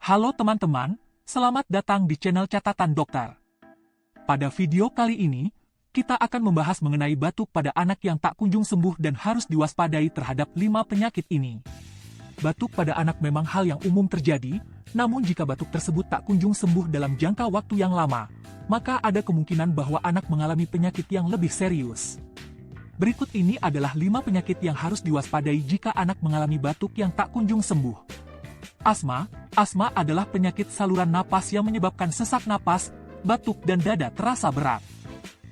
Halo teman-teman, selamat datang di channel Catatan Dokter. Pada video kali ini, kita akan membahas mengenai batuk pada anak yang tak kunjung sembuh dan harus diwaspadai terhadap 5 penyakit ini. Batuk pada anak memang hal yang umum terjadi, namun jika batuk tersebut tak kunjung sembuh dalam jangka waktu yang lama, maka ada kemungkinan bahwa anak mengalami penyakit yang lebih serius. Berikut ini adalah 5 penyakit yang harus diwaspadai jika anak mengalami batuk yang tak kunjung sembuh. Asma. Asma adalah penyakit saluran napas yang menyebabkan sesak napas, batuk dan dada terasa berat.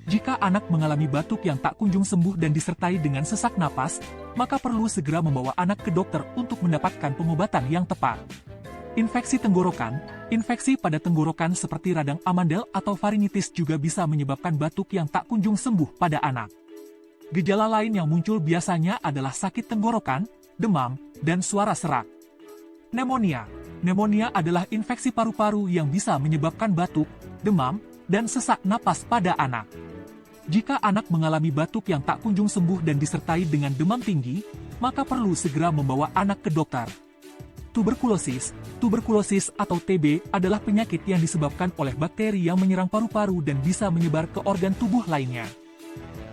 Jika anak mengalami batuk yang tak kunjung sembuh dan disertai dengan sesak napas, maka perlu segera membawa anak ke dokter untuk mendapatkan pengobatan yang tepat. Infeksi tenggorokan. Infeksi pada tenggorokan seperti radang amandel atau faringitis juga bisa menyebabkan batuk yang tak kunjung sembuh pada anak. Gejala lain yang muncul biasanya adalah sakit tenggorokan, demam, dan suara serak. Pneumonia. Pneumonia adalah infeksi paru-paru yang bisa menyebabkan batuk, demam, dan sesak napas pada anak. Jika anak mengalami batuk yang tak kunjung sembuh dan disertai dengan demam tinggi, maka perlu segera membawa anak ke dokter. Tuberkulosis. Tuberkulosis atau TB adalah penyakit yang disebabkan oleh bakteri yang menyerang paru-paru dan bisa menyebar ke organ tubuh lainnya.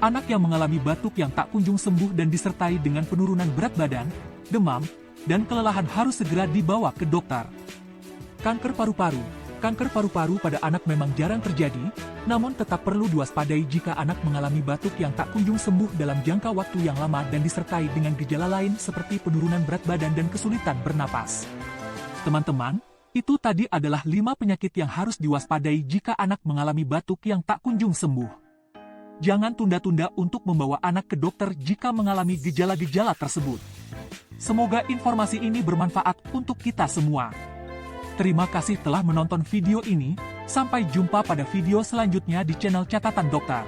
Anak yang mengalami batuk yang tak kunjung sembuh dan disertai dengan penurunan berat badan, demam, dan kelelahan harus segera dibawa ke dokter. Kanker paru-paru. Kanker paru-paru pada anak memang jarang terjadi, namun tetap perlu diwaspadai jika anak mengalami batuk yang tak kunjung sembuh dalam jangka waktu yang lama dan disertai dengan gejala lain seperti penurunan berat badan dan kesulitan bernapas. Teman-teman, itu tadi adalah 5 penyakit yang harus diwaspadai jika anak mengalami batuk yang tak kunjung sembuh. Jangan tunda-tunda untuk membawa anak ke dokter jika mengalami gejala-gejala tersebut. Semoga informasi ini bermanfaat untuk kita semua. Terima kasih telah menonton video ini, sampai jumpa pada video selanjutnya di channel Catatan Dokter.